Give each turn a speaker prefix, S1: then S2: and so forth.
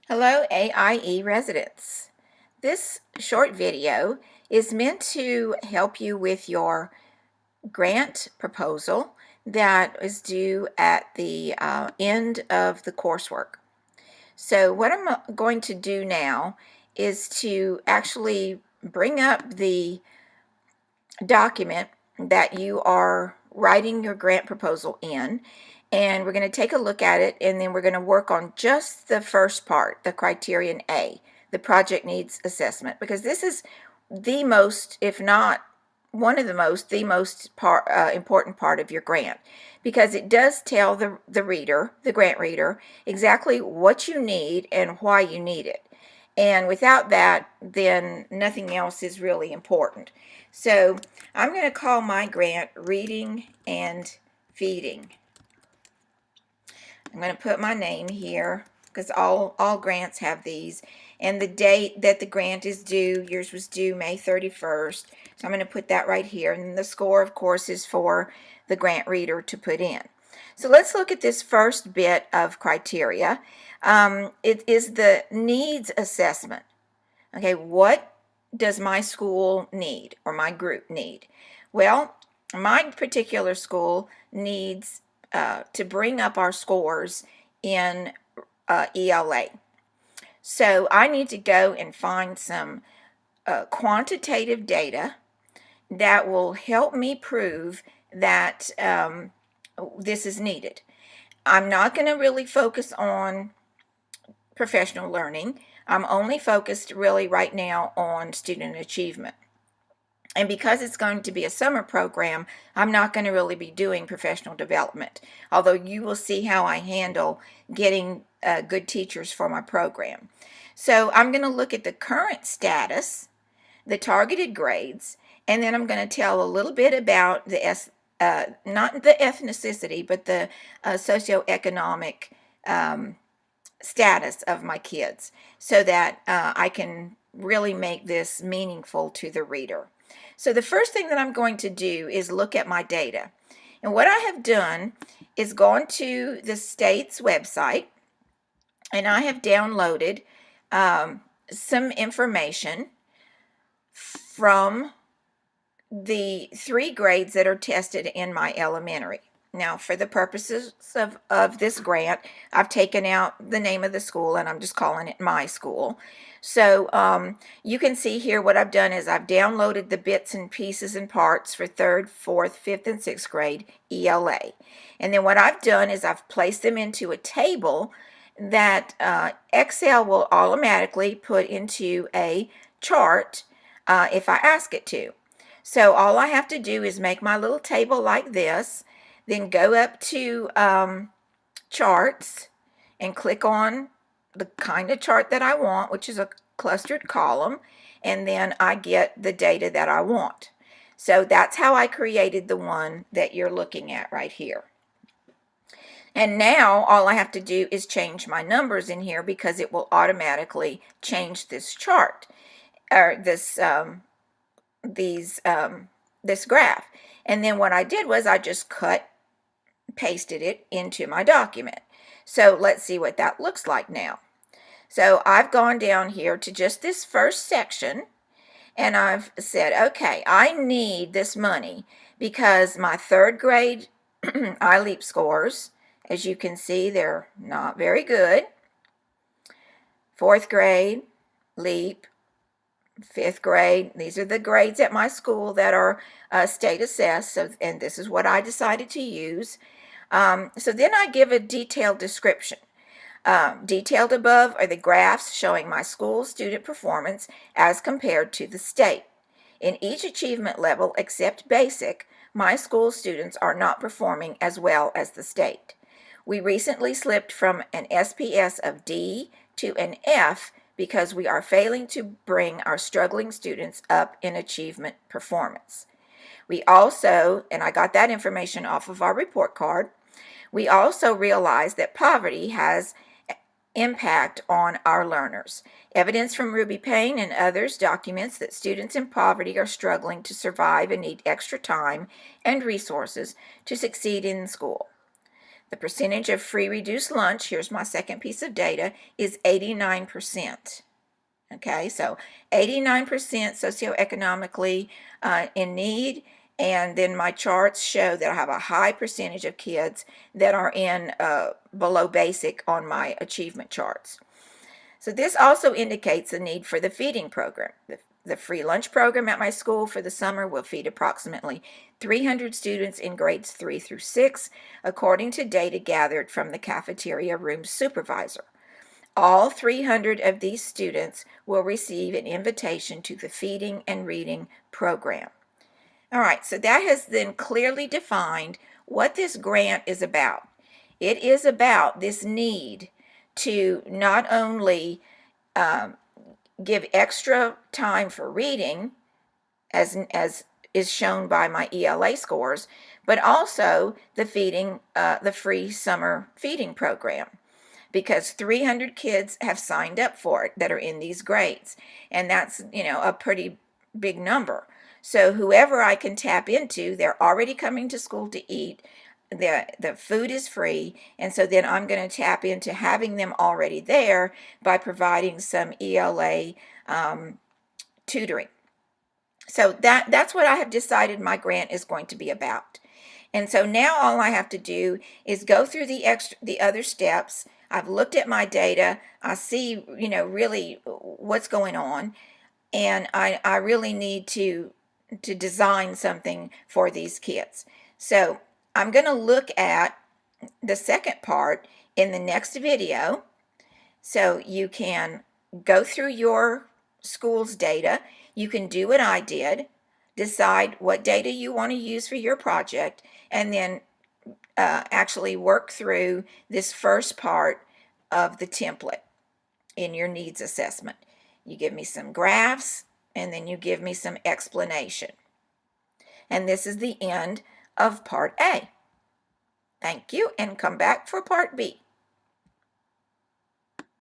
S1: Hello AIE residents. This short video is meant to help you with your grant proposal that is due at the end of the coursework. So what I'm going to do now is to actually bring up the document that you are writing your grant proposal in, and we're going to take a look at it, and then we're going to work on just the first part, the criterion A, the project needs assessment, because this is the most, if not one of the most, important part of your grant, because it does tell the reader, the grant reader, exactly what you need and why you need it. And without that, then nothing else is really important. So I'm going to call my grant Reading and Feeding. I'm going to put my name here because all grants have these. And the date that the grant is due, yours was due May 31st. So I'm going to put that right here. And the score, of course, is for the grant reader to put in. So let's look at this first bit of criteria. It is the needs assessment. Okay, what does my school need or my group need? Well, my particular school needs to bring up our scores in ELA. So I need to go and find some quantitative data that will help me prove that this is needed. I'm not going to really focus on professional learning. I'm only focused really right now on student achievement. And because it's going to be a summer program, I'm not going to really be doing professional development, although you will see how I handle getting good teachers for my program. So I'm going to look at the current status, the targeted grades, and then I'm going to tell a little bit about the not the ethnicity, but the socioeconomic status of my kids, so that I can really make this meaningful to the reader. So the first thing that I'm going to do is look at my data. And what I have done is gone to the state's website, and I have downloaded some information from the 3 grades that are tested in my elementary. Now, for the purposes of this grant, I've taken out the name of the school and I'm just calling it my school. So you can see here what I've done is I've downloaded the bits and pieces and parts for 3rd, 4th, 5th, and 6th grade ELA. And then what I've done is I've placed them into a table that Excel will automatically put into a chart if I ask it to. So all I have to do is make my little table like this, then go up to charts and click on the kind of chart that I want, which is a clustered column, and then I get the data that I want. So that's how I created the one that you're looking at right here. And now all I have to do is change my numbers in here because it will automatically change this chart or this this graph. And then what I did was I just pasted it into my document. So let's see what that looks like now. So I've gone down here to just this first section, and I've said, okay, I need this money because my 3rd grade iLeap scores, as you can see, they're not very good. 4th grade, LEAP, 5th grade, these are the grades at my school that are state assessed, so, and this is what I decided to use. So then I give a detailed description. Detailed above are the graphs showing my school student performance as compared to the state. In each achievement level except basic, my school students are not performing as well as the state. We recently slipped from an SPS of D to an F because we are failing to bring our struggling students up in achievement performance. We also, and I got that information off of our report card, we also realized that poverty has impact on our learners. Evidence from Ruby Payne and others documents that students in poverty are struggling to survive and need extra time and resources to succeed in school. The percentage of free reduced lunch, here's my second piece of data, is 89%. Okay, so 89% socioeconomically in need, and then my charts show that I have a high percentage of kids that are in below basic on my achievement charts. So this also indicates the need for the feeding program. The free lunch program at my school for the summer will feed approximately 300 students in grades 3 through 6, according to data gathered from the cafeteria room supervisor. All 300 of these students will receive an invitation to the feeding and reading program. All right, so that has then clearly defined what this grant is about. It is about this need to not only give extra time for reading, as is shown by my ELA scores, but also the free summer feeding program, because 300 kids have signed up for it that are in these grades, and that's, a pretty big number. So whoever I can tap into, they're already coming to school to eat. The food is free, and so then I'm going to tap into having them already there by providing some ELA tutoring. So that's what I have decided my grant is going to be about. And so now all I have to do is go through the other steps. I've looked at my data. I see, really what's going on, and I really need to design something for these kids. So I'm going to look at the second part in the next video, so you can go through your school's data. You can do what I did, decide what data you want to use for your project, and then actually work through this first part of the template in your needs assessment. You give me some graphs, and then you give me some explanation. And this is the end of part A. Thank you, and come back for part B.